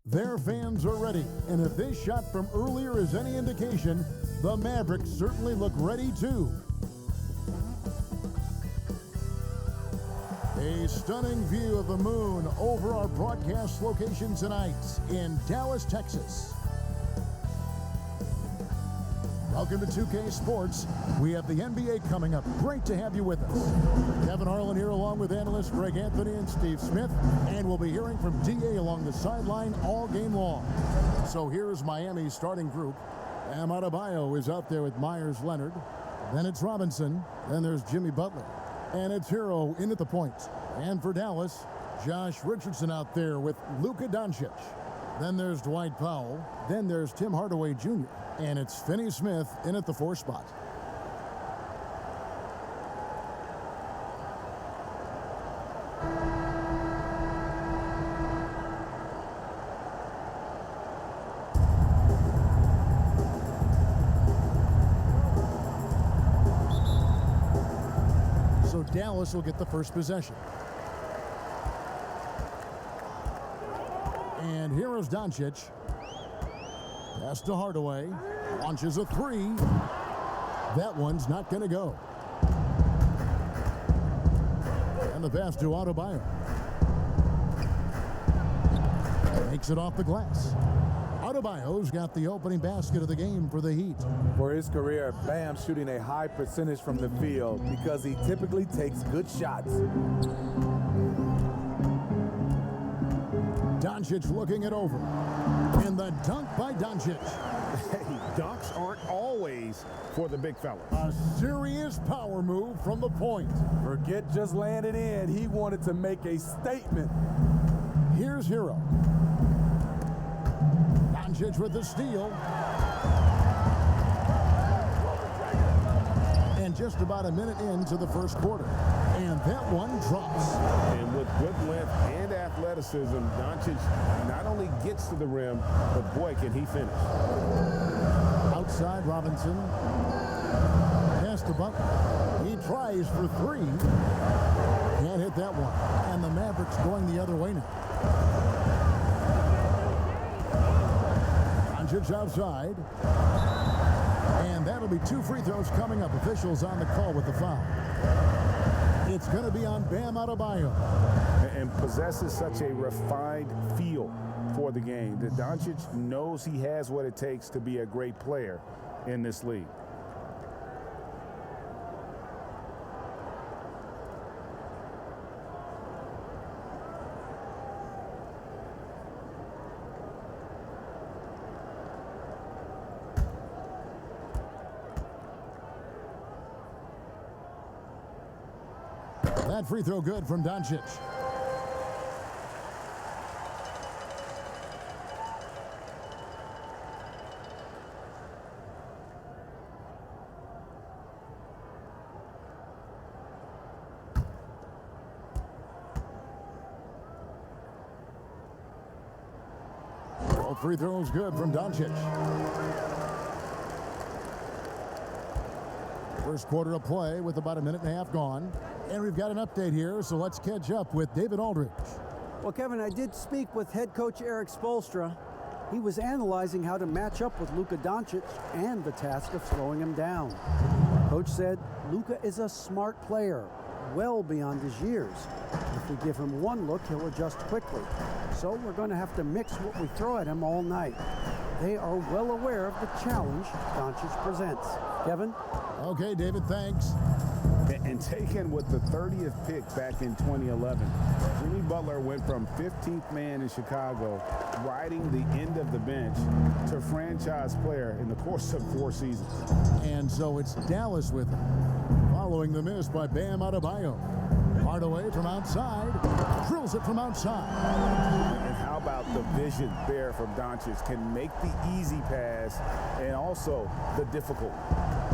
Their fans are ready, and if this shot from earlier is any indication, the Mavericks certainly look ready too. A stunning view of the moon over our broadcast location tonight in Dallas, Texas. Welcome to 2K Sports. We have the NBA coming up. Great to have you with us. Kevin Harlan here along with analysts Greg Anthony and Steve Smith. And we'll be hearing from DA along the sideline all game long. So here's Miami's starting group. Bam Adebayo is out there with Myers Leonard. Then it's Robinson. Then there's Jimmy Butler. And it's Hero in at the point. And for Dallas, Josh Richardson out there with Luka Doncic. Then there's Dwight Powell. Then there's Tim Hardaway Jr. And it's Finney Smith in at the 4 spot. So Dallas will get the first possession. And here is Doncic. Pass to Hardaway. Launches a 3. That one's not going to go. And the pass to Adebayo. Makes it off the glass. Adebayo's got the opening basket of the game for the Heat. For his career, Bam's shooting a high percentage from the field because he typically takes good shots. Doncic looking it over. And the dunk by Doncic. Hey, dunks aren't always for the big fella. A serious power move from the point. Forget just laying it in. He wanted to make a statement. Here's Hero. Doncic with the steal. And just about a minute into the first quarter. And that one drops. And with good length and athleticism, Doncic not only gets to the rim, but boy, can he finish. Outside Robinson. Pass to Butler. He tries for 3. Can't hit that one. And the Mavericks going the other way now. Doncic outside. And that'll be 2 free throws coming up. Officials on the call with the foul. It's going to be on Bam Adebayo. And possesses such a refined feel for the game that Doncic knows he has what it takes to be a great player in this league. That free throw good from Doncic. All free throws good from Doncic. First quarter of play with about a minute and a half gone. And we've got an update here, so let's catch up with David Aldridge. Well, Kevin, I did speak with head coach Eric Spoelstra. He was analyzing how to match up with Luka Doncic and the task of slowing him down. Coach said Luka is a smart player, well beyond his years. If we give him one look, he'll adjust quickly. So we're going to have to mix what we throw at him all night. They are well aware of the challenge Doncic presents. Kevin? Okay, David, thanks. And taken with the 30th pick back in 2011, Jimmy Butler went from 15th man in Chicago, riding the end of the bench, to franchise player in the course of 4 seasons. And so it's Dallas with him, following the miss by Bam Adebayo. Hardaway from outside, drills it from outside. And how about the vision there from Doncic? Can make the easy pass and also the difficult.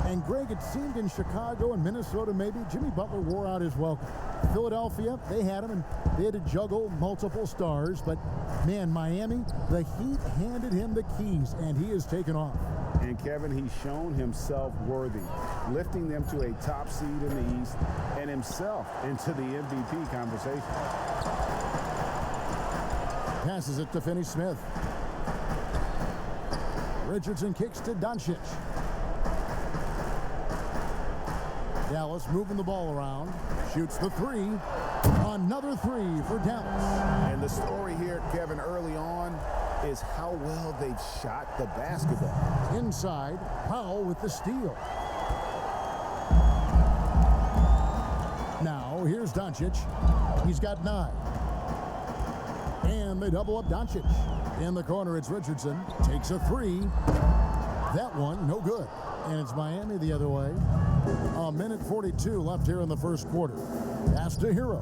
And Greg, it seemed in Chicago and Minnesota maybe Jimmy Butler wore out his welcome. Philadelphia, they had him and they had to juggle multiple stars. But man, Miami, the Heat handed him the keys and he has taken off. And Kevin, he's shown himself worthy, lifting them to a top seed in the East and himself into the MVP conversation. passes it to Finney-Smith. Richardson kicks to Doncic. Dallas moving the ball around. Shoots the three. Another three for Dallas. And the story here, Kevin, early on is how well they've shot the basketball. Inside, Powell with the steal. Now, here's Doncic. He's got 9. And they double up Doncic. In the corner, it's Richardson. Takes a three. That one, no good. And it's Miami the other way. A minute 42 left here in the first quarter. Pass to Hero.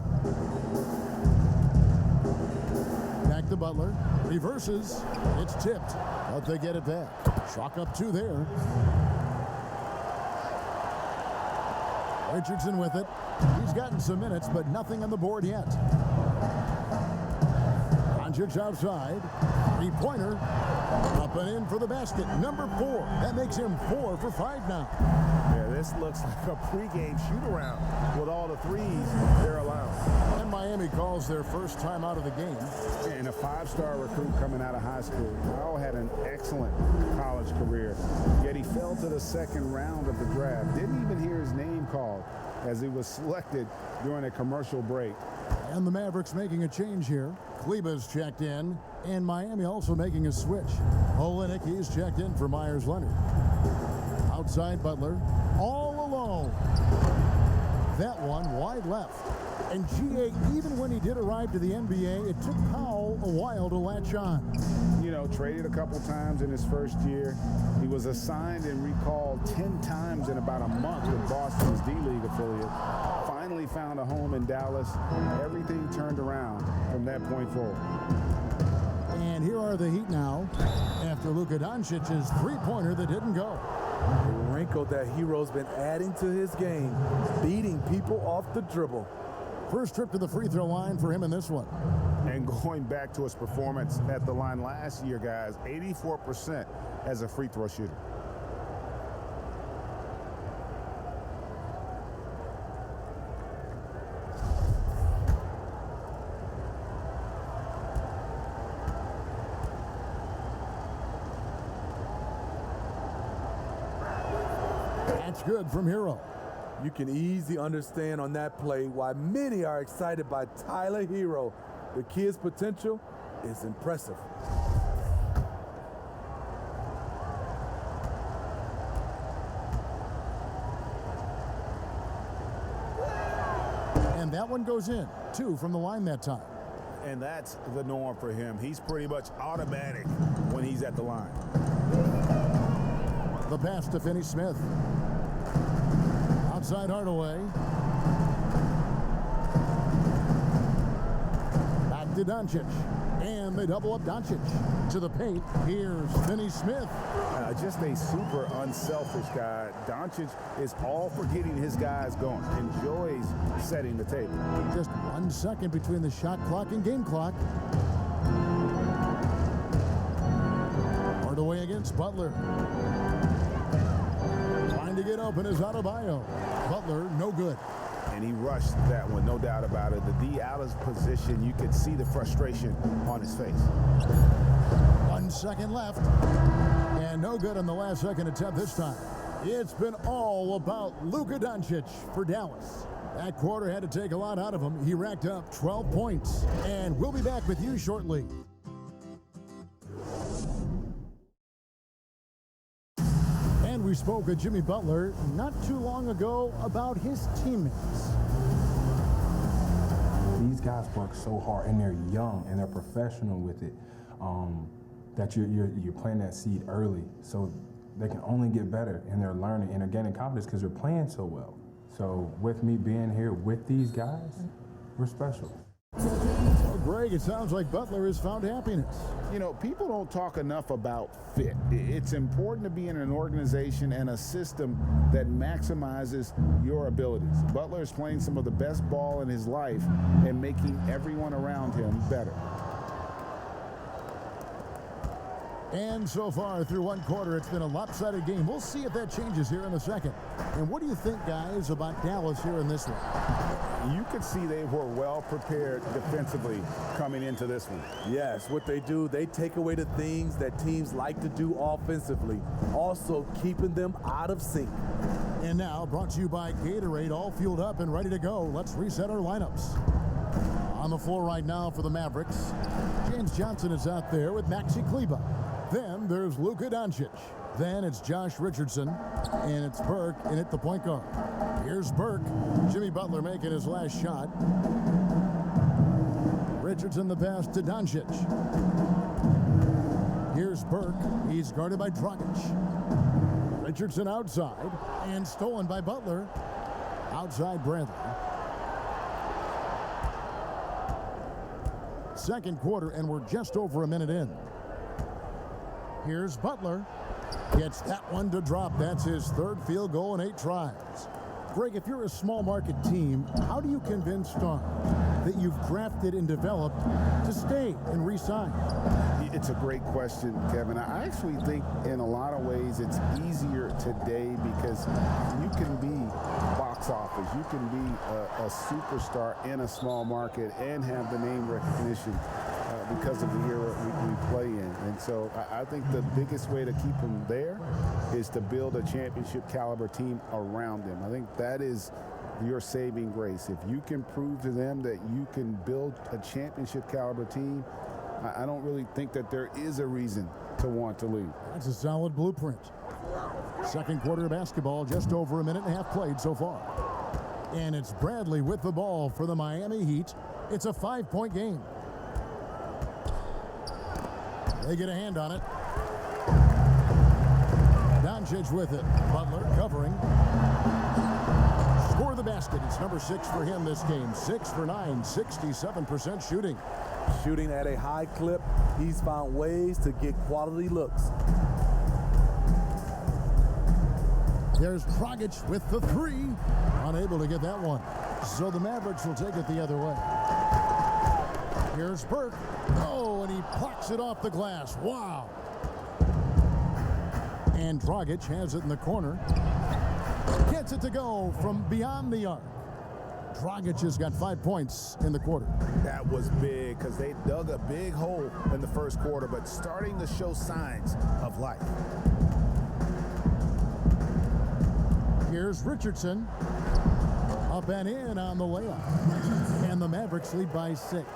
Back to Butler. Reverses. It's tipped. But they get it back. Chalk up 2 there. Richardson with it. He's gotten some minutes, but nothing on the board yet. Doncic outside. Three-pointer. Up and in for the basket. Number 4. That makes him 4 for 5 now. Yeah, this looks like a pregame shoot-around with all the threes they're allowing. And Miami calls their first time out of the game. And a 5-star recruit coming out of high school. Powell had an excellent college career, yet he fell to the second round of the draft. Didn't even hear his name called as he was selected during a commercial break. And the Mavericks making a change here. Kleba's checked in, and Miami also making a switch. Olynyk, he's checked in for Myers-Leonard. Outside Butler, all alone. That one wide left. And G.A., even when he did arrive to the NBA, it took Powell a while to latch on. You know, traded a couple times in his first year. He was assigned and recalled 10 times in about a month with Boston's D-League affiliate. Finally found a home in Dallas. Everything turned around from that point forward. And here are the Heat now after Luka Doncic's three-pointer that didn't go. The wrinkle that Hero's been adding to his game, beating people off the dribble. First trip to the free throw line for him in this one. And going back to his performance at the line last year, guys, 84% as a free throw shooter. That's good from Hero. You can easily understand on that play why many are excited by Tyler Hero. The kid's potential is impressive. And that one goes in. 2 from the line that time. And that's the norm for him. He's pretty much automatic when he's at the line. The pass to Finney-Smith. Outside Hardaway. Back to Doncic. And they double up Doncic. To the paint. Here's Finney-Smith. Just a super unselfish guy. Doncic is all for getting his guys going. Enjoys setting the table. Just 1 second between the shot clock and game clock. Hardaway against Butler. Trying to get open is Adebayo. Butler, no good. And he rushed that one, no doubt about it. The D out of position, you could see the frustration on his face. 1 second left. And no good on the last second attempt this time. It's been all about Luka Doncic for Dallas. That quarter had to take a lot out of him. He racked up 12 points. And we'll be back with you shortly. And we spoke with Jimmy Butler not too long ago about his teammates. These guys work so hard, and they're young, and they're professional with it, that you're planting that seed early, so they can only get better, and they're learning, and they're gaining confidence because they're playing so well. So with me being here with these guys, we're special. Well, Greg, it sounds like Butler has found happiness. You know, people don't talk enough about fit. It's important to be in an organization and a system that maximizes your abilities. Butler is playing some of the best ball in his life and making everyone around him better. And so far through one quarter, it's been a lopsided game. We'll see if that changes here in the second. And what do you think, guys, about Dallas here in this one? You could see they were well prepared defensively coming into this one. Yes, what they do, they take away the things that teams like to do offensively, also keeping them out of sync. And now, brought to you by Gatorade, all fueled up and ready to go. Let's reset our lineups. On the floor right now for the Mavericks, James Johnson is out there with Maxi Kleber. Then there's Luka Doncic. Then it's Josh Richardson, and it's Burke in at the point guard. Here's Burke. Jimmy Butler making his last shot. Richardson the pass to Doncic. Here's Burke. He's guarded by Dragic. Richardson outside, and stolen by Butler. Outside Bradley. Second quarter, and we're just over a minute in. Here's Butler. Gets that one to drop. That's his third field goal in 8 tries. Greg, if you're a small market team, how do you convince stars that you've drafted and developed to stay and re-sign? It's a great question, Kevin. I actually think in a lot of ways it's easier today because you can be box office. You can be a superstar in a small market and have the name recognition because of the era we play in. And so I think the biggest way to keep them there is to build a championship caliber team around them. I think that is your saving grace. If you can prove to them that you can build a championship caliber team, I don't really think that there is a reason to want to leave. That's a solid blueprint. Second quarter of basketball, just over a minute and a half played so far. And it's Bradley with the ball for the Miami Heat. It's a 5-point game. They get a hand on it. Doncic with it. Butler covering. Score the basket. It's number 6 for him this game. 6 for 9, 67% shooting. Shooting at a high clip, he's found ways to get quality looks. There's Dragic with the 3. Unable to get that one. So the Mavericks will take it the other way. Here's Burke. Oh, and he plucks it off the glass. Wow. And Dragic has it in the corner. Gets it to go from beyond the arc. Dragic has got 5 points in the quarter. That was big because they dug a big hole in the first quarter, but starting to show signs of life. Here's Richardson. Up and in on the layup. And the Mavericks lead by 6.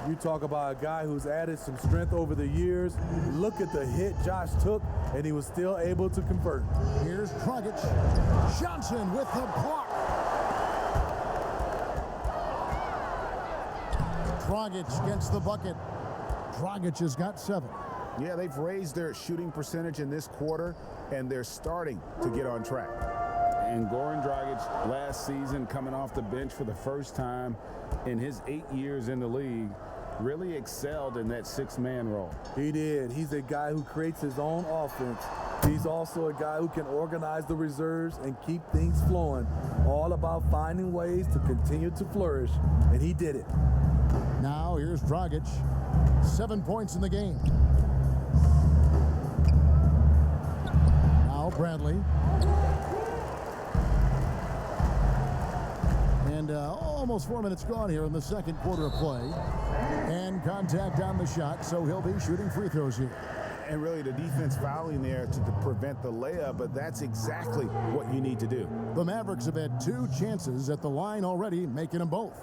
You talk about a guy who's added some strength over the years. Look at the hit Josh took, and he was still able to convert. Here's Dragic. Johnson with the block. Dragic gets the bucket. Dragic has got 7. Yeah, they've raised their shooting percentage in this quarter, and they're starting to get on track. And Goran Dragic last season coming off the bench for the first time in his 8 years in the league really excelled in that 6-man role. He did. He's a guy who creates his own offense. He's also a guy who can organize the reserves and keep things flowing. All about finding ways to continue to flourish, and he did it. Now here's Dragic. 7 points in the game. Now Bradley. And almost 4 minutes gone here in the second quarter of play. And contact on the shot, so he'll be shooting free throws here. And really the defense fouling there to prevent the layup, but that's exactly what you need to do. The Mavericks have had 2 chances at the line already, making them both.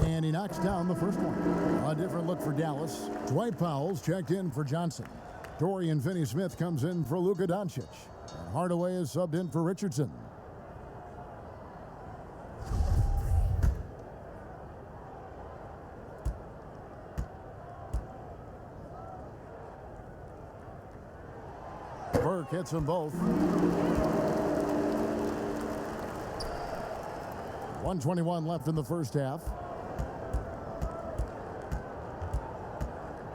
And he knocks down the first one. A different look for Dallas. Dwight Powell's checked in for Johnson. Dorian Finney-Smith comes in for Luka Doncic. And Hardaway is subbed in for Richardson. Burke hits them both. 1:21 left in the first half.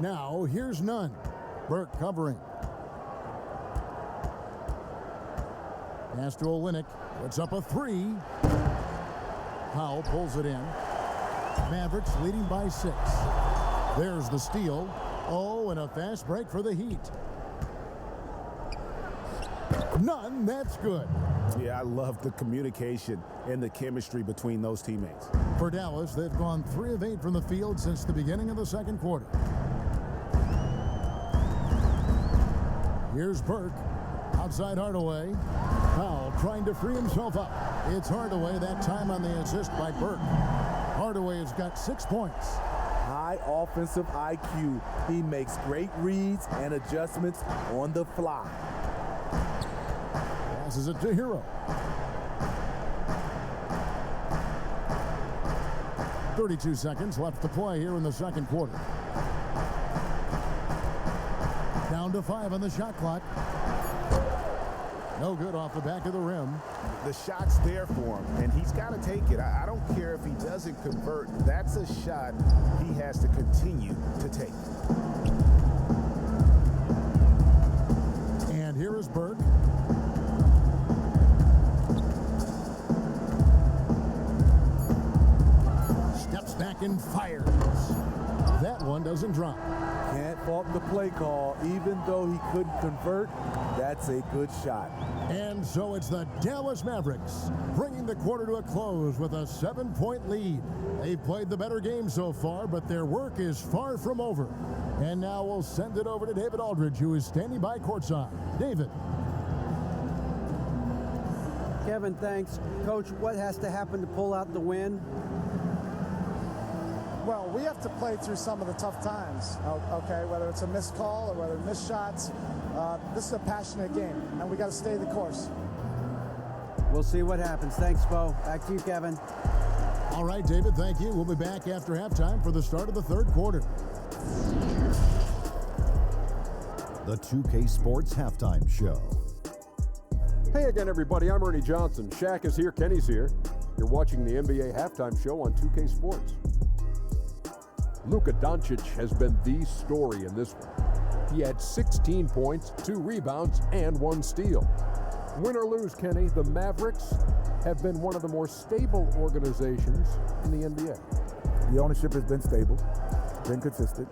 Now, here's Nunn. Burke covering. Pass to Olynyk. Puts up a three. Powell pulls it in. Mavericks leading by 6. There's the steal. Oh, and a fast break for the Heat. None, that's good. Yeah, I love the communication and the chemistry between those teammates. For Dallas, they've gone 3 of 8 from the field since the beginning of the second quarter. Here's Burke. Outside Hardaway. Powell trying to free himself up. It's Hardaway, that time on the assist by Burke. Hardaway has got 6 points. High offensive IQ. He makes great reads and adjustments on the fly. Passes it to Hero. 32 seconds left to play here in the second quarter. Down to 5 on the shot clock. No good off the back of the rim. The shot's there for him, and he's got to take it. I don't care if he doesn't convert. That's a shot he has to continue to take. And here is Burke. Steps back and fires. That one doesn't drop. Can't fault the play call. Even though he couldn't convert, that's a good shot. And so it's the Dallas Mavericks bringing the quarter to a close with a 7-point lead. They've played the better game so far, but their work is far from over. And now we'll send it over to David Aldridge, who is standing by courtside. David. Kevin, thanks. Coach, what has to happen to pull out the win? Well, we have to play through some of the tough times, okay, whether it's a missed call or whether missed shots. This is a passionate game, and we got to stay the course. We'll see what happens. Thanks, Bo. Back to you, Kevin. All right, David, thank you. We'll be back after halftime for the start of the third quarter. The 2K Sports Halftime Show. Hey again, everybody. I'm Ernie Johnson. Shaq is here. Kenny's here. You're watching the NBA Halftime Show on 2K Sports. Luka Doncic has been the story in this one. He had 16 points, 2 rebounds, and 1 steal. Win or lose, Kenny, the Mavericks have been one of the more stable organizations in the NBA. The ownership has been stable, been consistent.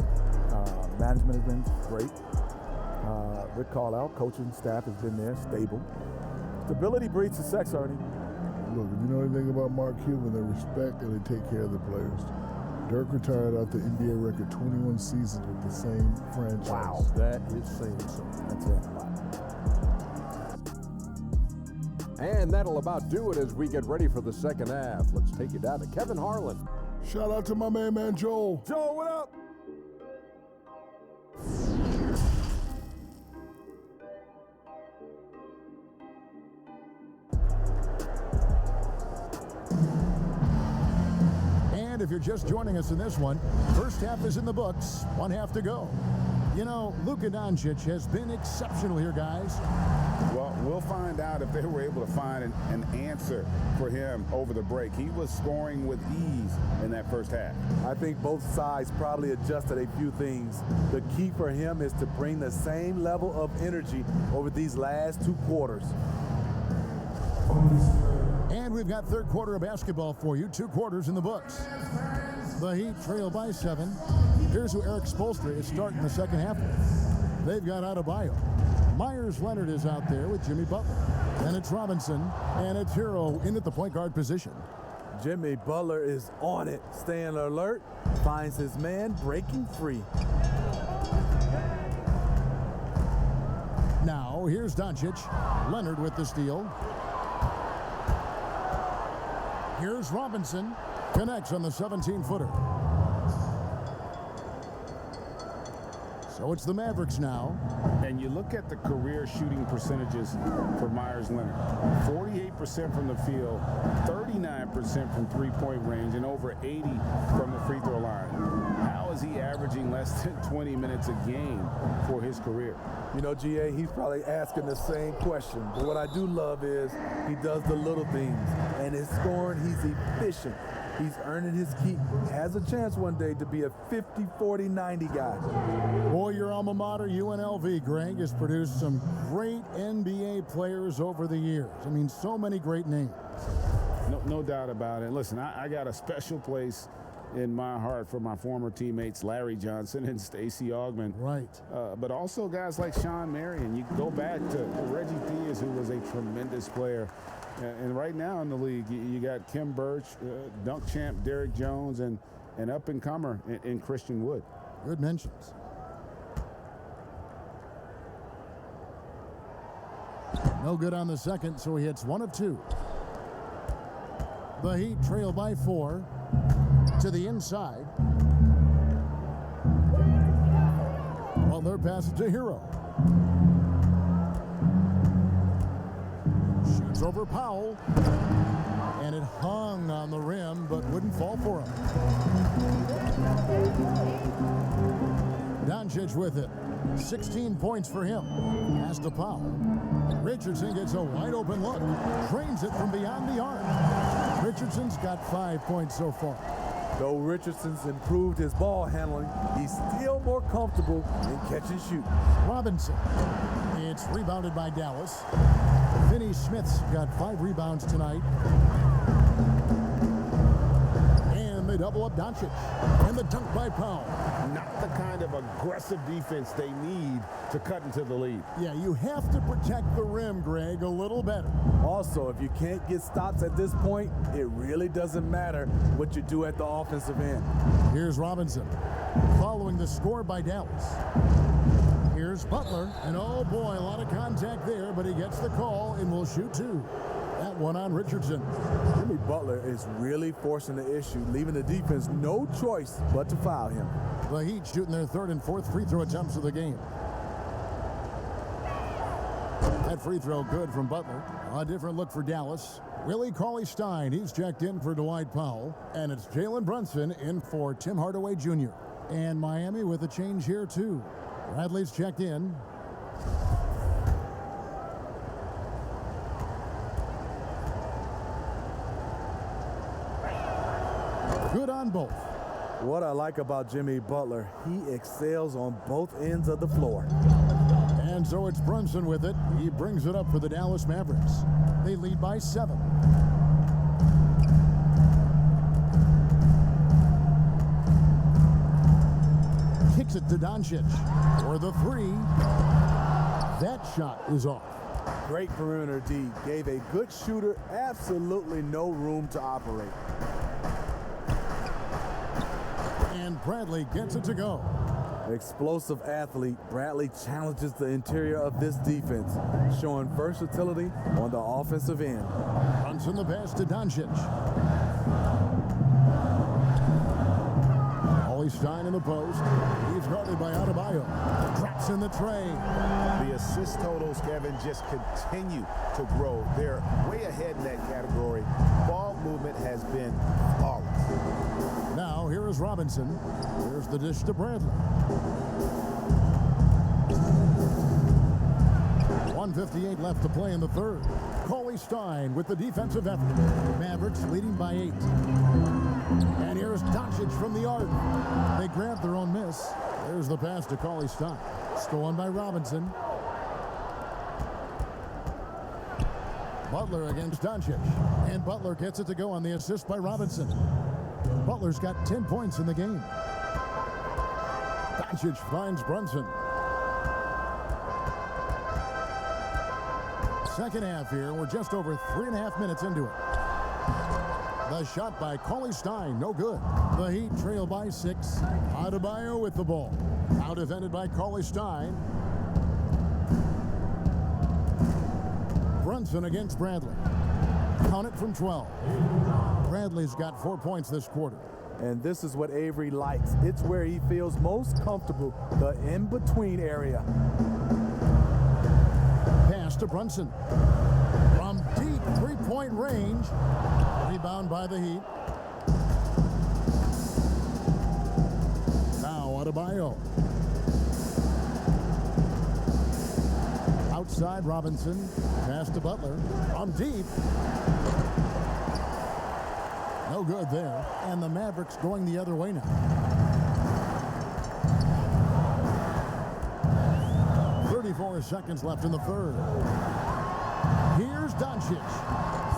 Management has been great. Rick Carlisle, coaching staff has been there, stable. Stability breeds success, Ernie. Look, if you know anything about Mark Cuban, they respect and they take care of the players. Dirk retired after NBA record 21 seasons with the same franchise. Wow, that is saying something. That's a lot. And that'll about do it as we get ready for the second half. Let's take you down to Kevin Harlan. Shout out to my man Joel. Joel, what up? And if you're just joining us in this one, first half is in the books, 1 half to go. You know, Luka Doncic has been exceptional here, guys. Well, we'll find out if they were able to find an answer for him over the break. He was scoring with ease in that first half. I think both sides probably adjusted a few things. The key for him is to bring the same level of energy over these last 2 quarters. And we've got third quarter of basketball for you, 2 quarters in the books. The Heat trail by 7. Here's who Eric Spoelstra is starting the second half with. They've got Adebayo. Myers Leonard is out there with Jimmy Butler. And it's Robinson, and it's Hero in at the point guard position. Jimmy Butler is on it, staying alert, finds his man breaking free. Now, here's Doncic. Leonard with the steal. Here's Robinson. Connects on the 17-footer. So it's the Mavericks now. And you look at the career shooting percentages for Myers Leonard. 48% from the field, 39% from three-point range, and over 80 from the free throw line. How is he averaging less than 20 minutes a game for his career? You know, GA, he's probably asking the same question. But what I do love is he does the little things. And his scoring, he's efficient. He's earning his keep. Has a chance one day to be a 50, 40, 90 guy. Boy, your alma mater, UNLV, Greg, has produced some great NBA players over the years. I mean, so many great names. No doubt about it. Listen, I got a special place in my heart for my former teammates Larry Johnson and Stacey Augmon. Right. But also guys like Sean Marion. You go back to Reggie Theus, who was a tremendous player. And right now in the league, you got Kim Birch, dunk champ Derrick Jones, and an up-and-comer in Christian Wood. Good mentions. No good on the second, so he hits 1 of 2. The Heat trail by 4 to the inside. Butler passes to Hero. Shoots over Powell. And it hung on the rim, but wouldn't fall for him. Doncic with it. 16 points for him. Pass to Powell. Richardson gets a wide open look. Drains it from beyond the arc. Richardson's got 5 points so far. Though Richardson's improved his ball handling, he's still more comfortable in catch and shoot. Robinson. It's rebounded by Dallas. Finney Smith's got 5 rebounds tonight. And they double up Doncic. And the dunk by Powell. Not the kind of aggressive defense they need to cut into the lead. Yeah, you have to protect the rim, Greg, a little better. Also, if you can't get stops at this point, it really doesn't matter what you do at the offensive end. Here's Robinson, following the score by Dallas. Here's Butler, and oh boy, a lot of contact there, but he gets the call and will shoot 2. That one on Richardson. Jimmy Butler is really forcing the issue, leaving the defense no choice but to foul him. The Heat shooting their 3rd and 4th free throw attempts of the game. That free throw good from Butler. A different look for Dallas. Willie Cauley-Stein, he's checked in for Dwight Powell. And it's Jalen Brunson in for Tim Hardaway Jr. And Miami with a change here too. Bradley's checked in. Good on both. What I like about Jimmy Butler, he excels on both ends of the floor. And so it's Brunson with it. He brings it up for the Dallas Mavericks. They lead by 7. Kicks it to Doncic for the 3. That shot is off. Great perimeter D. Gave a good shooter absolutely no room to operate. And Bradley gets it to go. Explosive athlete, Bradley challenges the interior of this defense, showing versatility on the offensive end. Brunson the pass to Doncic. Cauley-Stein in the post. He's guarded by Adebayo. Drops in the tray. The assist totals, Kevin, just continue to grow. They're way ahead in that category. Ball movement has been flawless. Now, here is Robinson. Here's the dish to Bradley. 1:58 left to play in the 3rd. Cauley-Stein with the defensive effort. Mavericks leading by 8. And here's Doncic from the arc. They grab their own miss. There's the pass to Cauley-Stein. Stolen by Robinson. Butler against Doncic. And Butler gets it to go on the assist by Robinson. Butler's got 10 points in the game. Doncic finds Brunson. Second half here. We're just over 3.5 minutes into it. The shot by Cauley-Stein, no good. The Heat trail by 6. Adebayo with the ball. Now defended by Cauley-Stein. Brunson against Bradley. Count it from 12. Bradley's got 4 points this quarter. And this is what Avery likes. It's where he feels most comfortable, the in-between area. Pass to Brunson. From deep 3-point range. Rebound by the Heat. Now Adebayo. Outside Robinson. Pass to Butler. From deep. No No good there. And the Mavericks going the other way now. 34 seconds left in the third. Here's Doncic.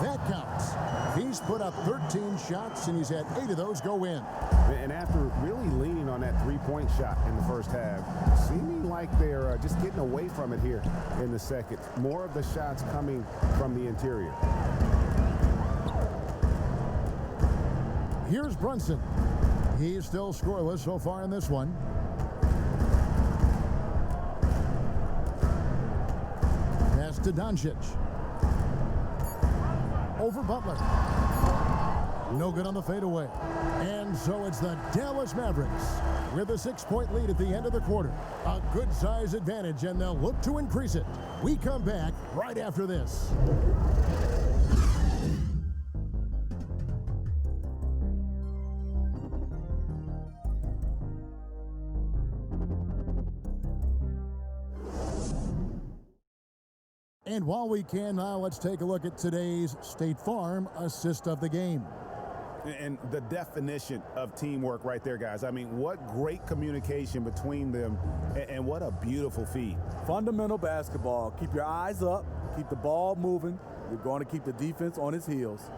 That counts. He's put up 13 shots, and he's had 8 of those go in. And after really leaning on that three-point shot in the first half, seeming like they're just getting away from it here in the second. More of the shots coming from the interior. Here's Brunson. He's still scoreless so far in this one. Pass to Doncic. Over Butler. No good on the fadeaway. And so it's the Dallas Mavericks with a 6-point lead at the end of the quarter. A good size advantage, and they'll look to increase it. We come back right after this. And while we can now, let's take a look at today's State Farm assist of the game. And the definition of teamwork right there, guys. I mean, what great communication between them, and what a beautiful feed. Fundamental basketball. Keep your eyes up. Keep the ball moving. You're going to keep the defense on its heels.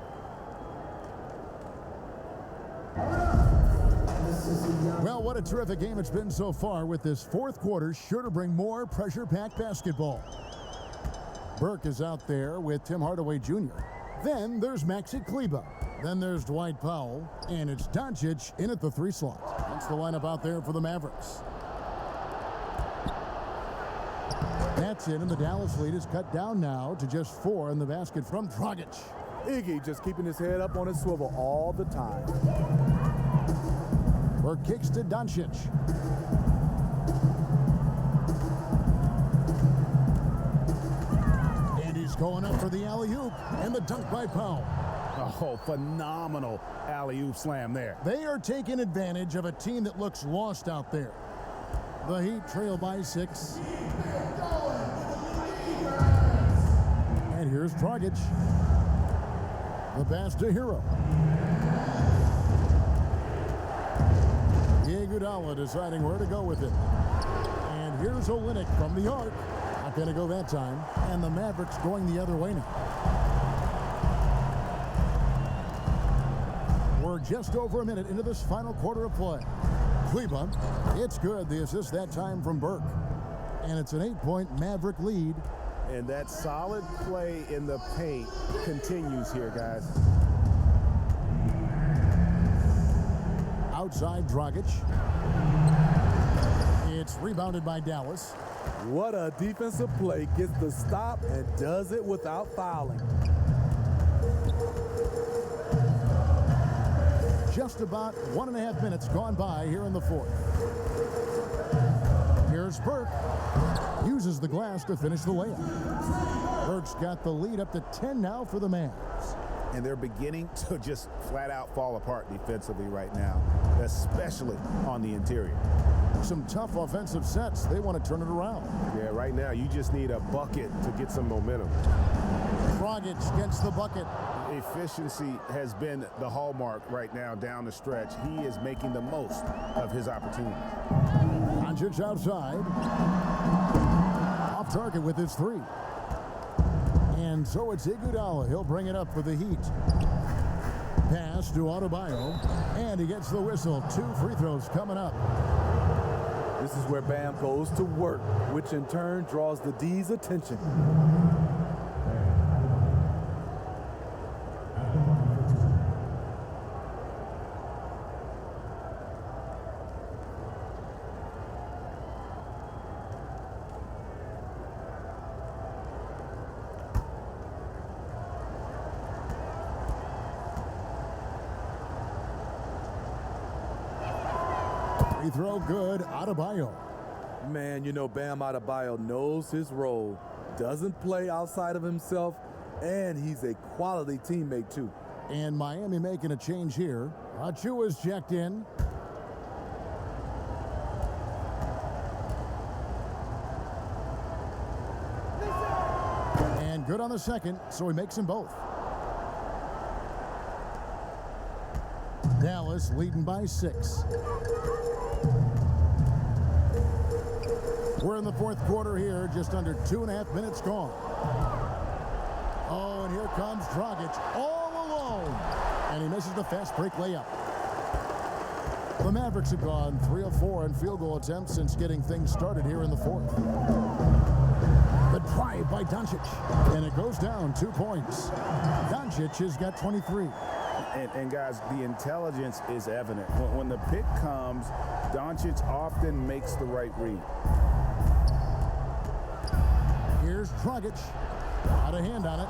Well, what a terrific game it's been so far, with this fourth quarter sure to bring more pressure-packed basketball. Burke is out there with Tim Hardaway Jr. Then there's Maxi Kleber. Then there's Dwight Powell. And it's Doncic in at the 3 slot. That's the lineup out there for the Mavericks. That's it, and the Dallas lead is cut down now to just 4 in the basket from Dragic. Iggy just keeping his head up on his swivel all the time. Burke kicks to Doncic. Going up for the alley-oop, and the dunk by Powell. Oh, phenomenal alley-oop slam there. They are taking advantage of a team that looks lost out there. The Heat trail by 6. And here's Dragic. The pass to Hero. Iguodala deciding where to go with it. And here's Olynyk from the arc. Not going to go that time. And the Mavericks going the other way now. We're just over a minute into this final quarter of play. Kleber, it's good. The assist that time from Burke. And it's an 8-point Maverick lead. And that solid play in the paint continues here, guys. Outside Dragic. It's rebounded by Dallas. What a defensive play. Gets the stop and does it without fouling. Just about 1.5 minutes gone by here in the fourth. Here's Burke. Uses the glass to finish the layup. Burke's got the lead up to 10 now for the Mavs. And they're beginning to just flat out fall apart defensively right now, especially on the interior. Some tough offensive sets. They want to turn it around. Yeah, right now you just need a bucket to get some momentum. Dragic gets the bucket. Efficiency has been the hallmark right now down the stretch. He is making the most of his opportunity. Doncic outside. Off target with his 3. And so it's Iguodala. He'll bring it up for the Heat. Pass to Adebayo. And he gets the whistle. 2 free throws coming up. This is where Bam goes to work, which in turn draws the D's attention. Free throw good. Adebayo. Man, you know Bam Adebayo knows his role, doesn't play outside of himself, and he's a quality teammate too. And Miami making a change here. Achua's checked in. And good on the second, so he makes them both. Dallas leading by 6. We're in the fourth quarter here, just under 2.5 minutes gone. Oh, and here comes Dragic all alone. And he misses the fast break layup. The Mavericks have gone 3 of 4 in field goal attempts since getting things started here in the fourth. The drive by Doncic, and it goes down 2 points. Doncic has got 23. And guys, the intelligence is evident. When the pick comes, Doncic often makes the right read. Here's Dragic. Got a hand on it.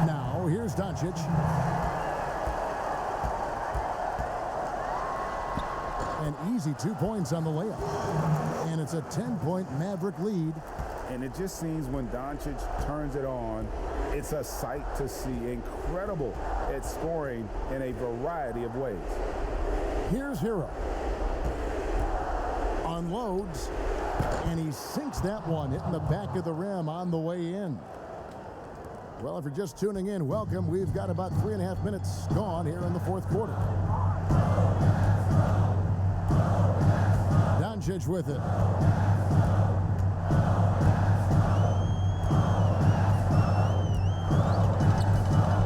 Now, here's Doncic. An easy 2 points on the layup. And it's a 10-point Maverick lead. And it just seems when Doncic turns it on, it's a sight to see. Incredible at scoring in a variety of ways. Here's Hero. Unloads, and he sinks that one, hitting the back of the rim on the way in. Well, if you're just tuning in, welcome. We've got about 3.5 minutes gone here in the fourth quarter. Doncic with it.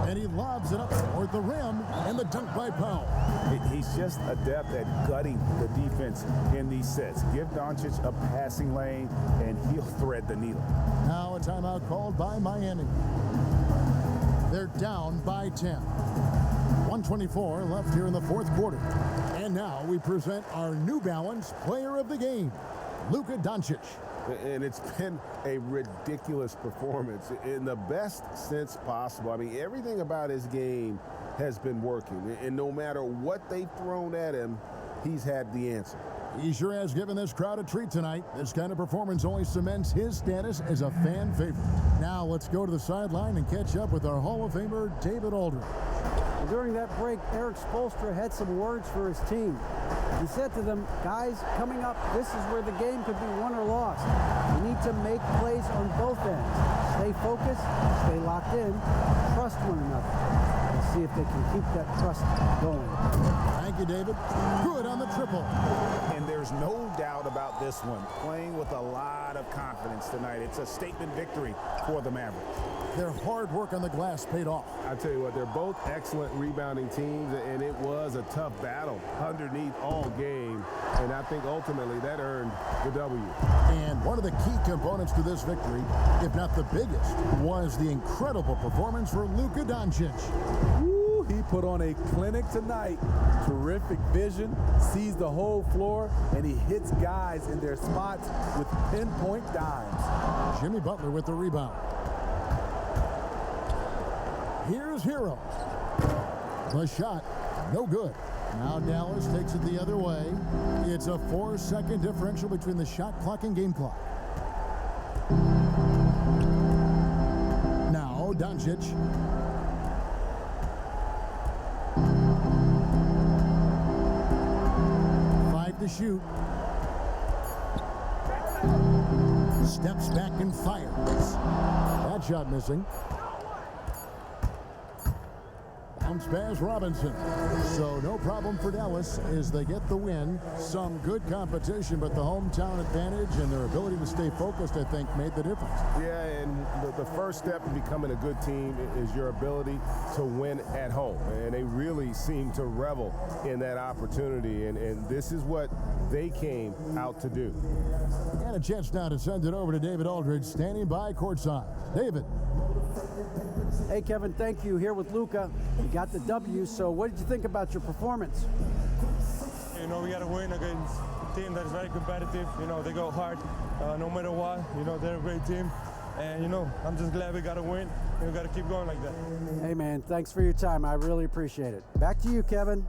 And he lobs it up toward the rim, and the dunk by Powell. He's just adept at gutting the defense in these sets. Give Doncic a passing lane, and he'll thread the needle. Now a timeout called by Miami. They're down by 10. 124 left here in the fourth quarter. And now we present our New Balance Player of the Game, Luka Doncic. And it's been a ridiculous performance in the best sense possible. I mean, everything about his game has been working. And no matter what they've thrown at him, he's had the answer. He sure has given this crowd a treat tonight. This kind of performance only cements his status as a fan favorite. Now let's go to the sideline and catch up with our Hall of Famer, David Aldridge. During that break, Eric Spoelstra had some words for his team. He said to them, guys, coming up, this is where the game could be won or lost. You need to make plays on both ends. Stay focused, stay locked in, trust one another. Let's see if they can keep that trust going. Thank you, David. Good on the triple. And there's no doubt about this one. Playing with a lot of confidence tonight. It's a statement victory for the Mavericks. Their hard work on the glass paid off. I tell you what, they're both excellent rebounding teams, and it was a tough battle underneath all game, and I think ultimately that earned the W. And one of the key components to this victory, if not the biggest, was the incredible performance for Luka Doncic. Woo, he put on a clinic tonight. Terrific vision, sees the whole floor, and he hits guys in their spots with pinpoint dimes. Jimmy Butler with the rebound. Here's Hero. The shot, no good. Now Dallas takes it the other way. It's a 4-second differential between the shot clock and game clock. Now Doncic. To shoot. Steps back and fires. That shot missing. Bounce pass Robinson. So no problem for Dallas as they get the win. Some good competition, but the hometown advantage and their ability to stay focused, I think, made the difference. Yeah, and the first step in becoming a good team is your ability to win at home. And they really seem to revel in that opportunity. And this is what they came out to do. And a chance now to send it over to David Aldridge, standing by courtside. David. Hey, Kevin, thank you. Here with Luka. You got the W, so what did you think about your performance? You know, we got to win against a team that is very competitive. You know, they go hard no matter what. You know, they're a great team. And, you know, I'm just glad we got to win. And we got to keep going like that. Hey, man, thanks for your time. I really appreciate it. Back to you, Kevin.